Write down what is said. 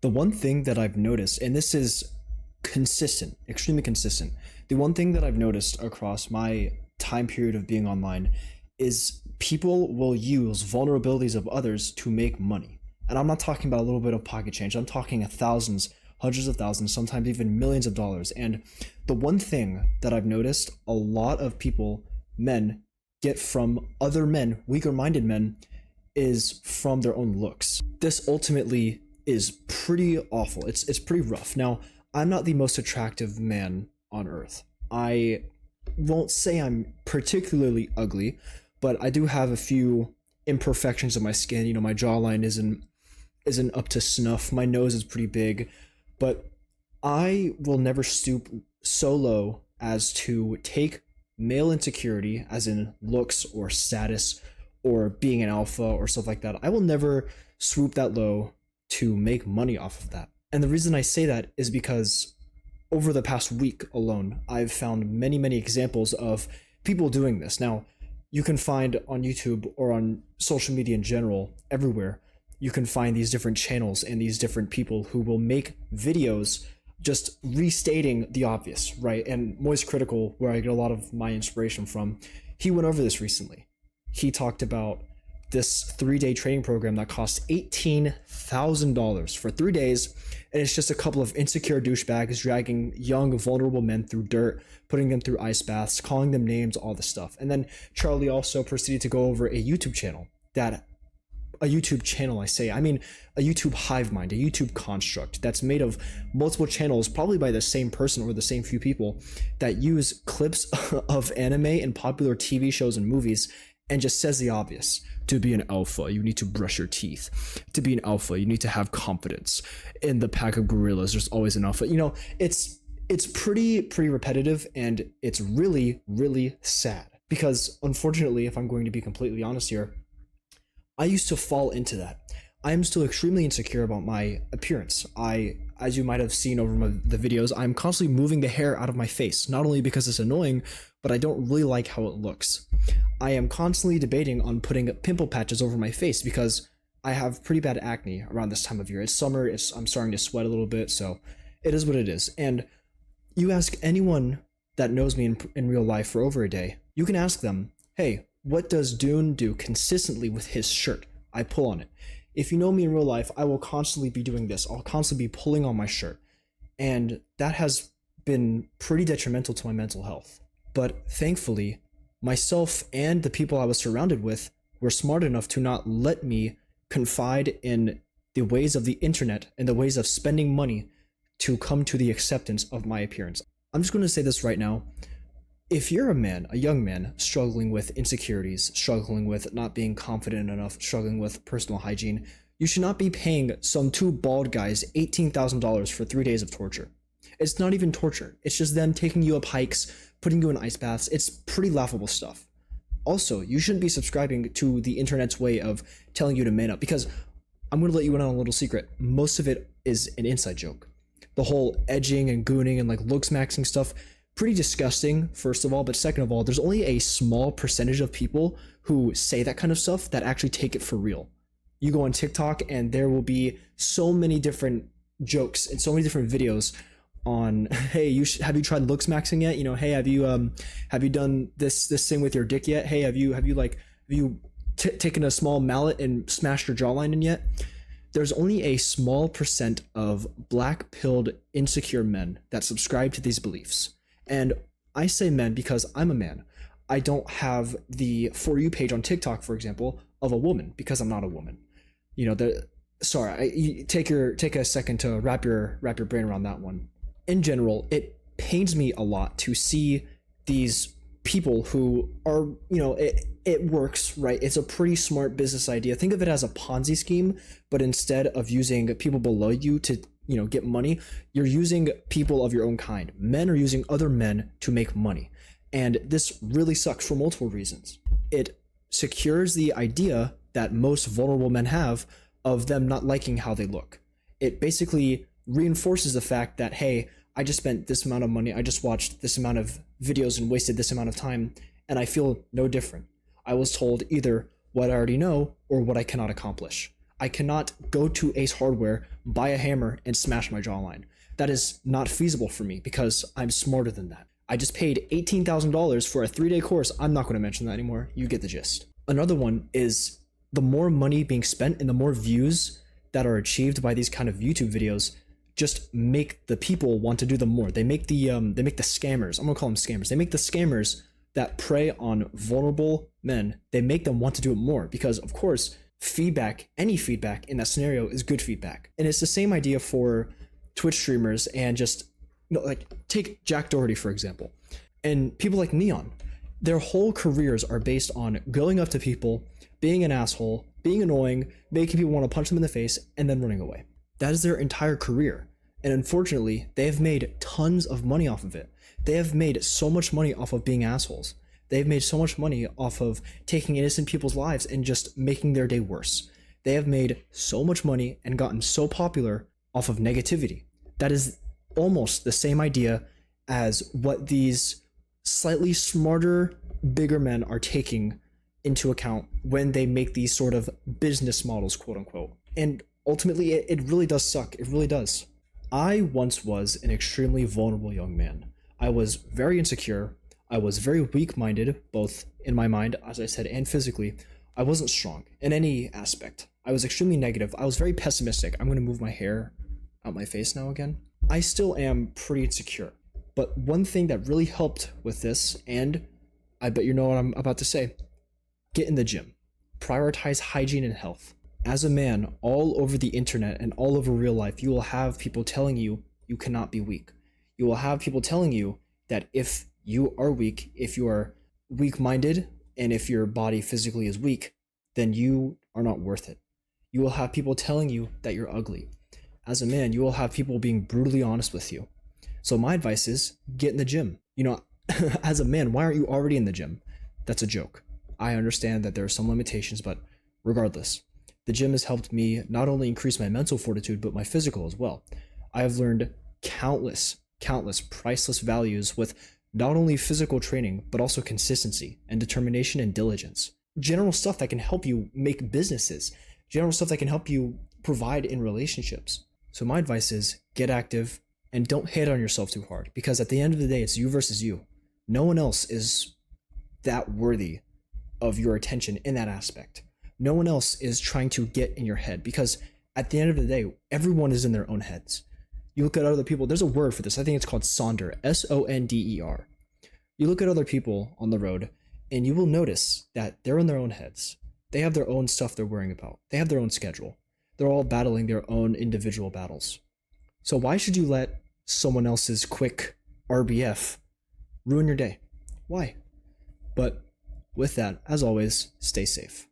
The one thing that I've noticed, and this is consistent, extremely consistent, the one thing that I've noticed across my time period of being online is people will use vulnerabilities of others to make money. And I'm not talking about a little bit of pocket change, I'm talking thousands, hundreds of thousands, sometimes even millions of dollars. And the one thing that I've noticed a lot of people, men, get from other men, weaker minded men, is from their own looks. This ultimately is pretty awful. It's pretty rough. Now, I'm not the most attractive man on earth. I won't say I'm particularly ugly, but I do have a few imperfections of my skin. You know, my jawline isn't up to snuff. My nose is pretty big, but I will never stoop so low as to take male insecurity, as in looks or status or being an alpha or stuff like that. I will never swoop that low to make money off of that. And the reason I say that is because over the past week alone, I've found many, many examples of people doing this. Now, you can find on YouTube or on social media in general, everywhere, you can find these different channels and these different people who will make videos just restating the obvious, right? And Moist Critical, where I get a lot of my inspiration from, he went over this recently. He talked about this 3-day training program that costs $18,000 for 3 days, and it's just a couple of insecure douchebags dragging young, vulnerable men through dirt, putting them through ice baths, calling them names, all this stuff. And then Charlie also proceeded to go over a YouTube channel I mean a YouTube hive mind, a YouTube construct that's made of multiple channels, probably by the same person or the same few people, that use clips of anime and popular TV shows and movies and just says the obvious. To be an alpha, you need to brush your teeth. To be an alpha, you need to have confidence. In the pack of gorillas, there's always an alpha. You know, it's pretty repetitive, and it's really, really sad. Because unfortunately, if I'm going to be completely honest here, I used to fall into that. I am still extremely insecure about my appearance. As you might have seen over the videos, I'm constantly moving the hair out of my face, not only because it's annoying, but I don't really like how it looks. I am constantly debating on putting pimple patches over my face because I have pretty bad acne around this time of year. It's summer, I'm starting to sweat a little bit, so it is what it is. And you ask anyone that knows me in real life for over a day, you can ask them, hey, what does Dune do consistently with his shirt? I pull on it. If you know me in real life, I will constantly be doing this. I'll constantly be pulling on my shirt. And that has been pretty detrimental to my mental health. But thankfully, myself and the people I was surrounded with were smart enough to not let me confide in the ways of the internet and the ways of spending money to come to the acceptance of my appearance. I'm just going to say this right now. If you're a man, a young man, struggling with insecurities, struggling with not being confident enough, struggling with personal hygiene, you should not be paying some two bald guys $18,000 for 3 days of torture. It's not even torture. It's just them taking you up hikes, putting you in ice baths. It's pretty laughable stuff. Also, you shouldn't be subscribing to the internet's way of telling you to man up, because I'm going to let you in on a little secret. Most of it is an inside joke. The whole edging and gooning and like looks maxing stuff, pretty disgusting, first of all, but second of all, there's only a small percentage of people who say that kind of stuff that actually take it for real. You go on TikTok and there will be so many different jokes and so many different videos on, hey, have you tried looks maxing yet? You know, hey, have you done this thing with your dick yet? Hey, have you taken a small mallet and smashed your jawline in yet? There's only a small percent of black-pilled insecure men that subscribe to these beliefs. And I say men because I'm a man. I don't have the For You page on TikTok, for example, of a woman because I'm not a woman. You know, take a second to wrap your brain around that one. In general, it pains me a lot to see these people who are, you know, it works, right? It's a pretty smart business idea. Think of it as a Ponzi scheme, but instead of using people below you to, you know, get money, you're using people of your own kind. Men are using other men to make money. And this really sucks for multiple reasons. It secures the idea that most vulnerable men have of them not liking how they look. It basically reinforces the fact that, hey, I just spent this amount of money, I just watched this amount of videos and wasted this amount of time, and I feel no different. I was told either what I already know or what I cannot accomplish. I cannot go to Ace Hardware, buy a hammer, and smash my jawline. That is not feasible for me because I'm smarter than that. I just paid $18,000 for a 3-day course. I'm not going to mention that anymore. You get the gist. Another one is the more money being spent and the more views that are achieved by these kind of YouTube videos just make the people want to do them more. They make the scammers. I'm gonna call them scammers. They make the scammers that prey on vulnerable men. They make them want to do it more because, of course, feedback, any feedback in that scenario is good feedback. And it's the same idea for Twitch streamers and just like take Jack Doherty for example, and people like Neon. Their whole careers are based on going up to people, being an asshole, being annoying, making people want to punch them in the face, and then running away. That is their entire career. And unfortunately, they have made tons of money off of it. They have made so much money off of being assholes. They've made so much money off of taking innocent people's lives and just making their day worse. They have made so much money and gotten so popular off of negativity. That is almost the same idea as what these slightly smarter, bigger men are taking into account when they make these sort of business models, quote unquote. And ultimately, it really does suck. It really does. I once was an extremely vulnerable young man. I was very insecure. I was very weak-minded, both in my mind, as I said, and physically. I wasn't strong in any aspect. I was extremely negative. I was very pessimistic. I'm going to move my hair out my face now again. I still am pretty insecure. But one thing that really helped with this, and I bet you know what I'm about to say, get in the gym. Prioritize hygiene and health. As a man, all over the internet and all over real life, you will have people telling you you cannot be weak. You will have people telling you that if you are weak, if you are weak-minded, and if your body physically is weak, then you are not worth it. You will have people telling you that you're ugly. As a man, you will have people being brutally honest with you. So my advice is get in the gym. You know, as a man, why aren't you already in the gym? That's a joke. I understand that there are some limitations, but regardless, the gym has helped me not only increase my mental fortitude, but my physical as well. I have learned countless priceless values with not only physical training, but also consistency and determination and diligence. General stuff that can help you make businesses, general stuff that can help you provide in relationships. So my advice is get active and don't hate on yourself too hard, because at the end of the day, it's you versus you. No one else is that worthy of your attention in that aspect. No one else is trying to get in your head, because at the end of the day, everyone is in their own heads. You look at other people, there's a word for this. I think it's called sonder, S-O-N-D-E-R. You look at other people on the road and you will notice that they're in their own heads. They have their own stuff they're worrying about. They have their own schedule. They're all battling their own individual battles. So why should you let someone else's quick RBF ruin your day? Why? But with that, as always, stay safe.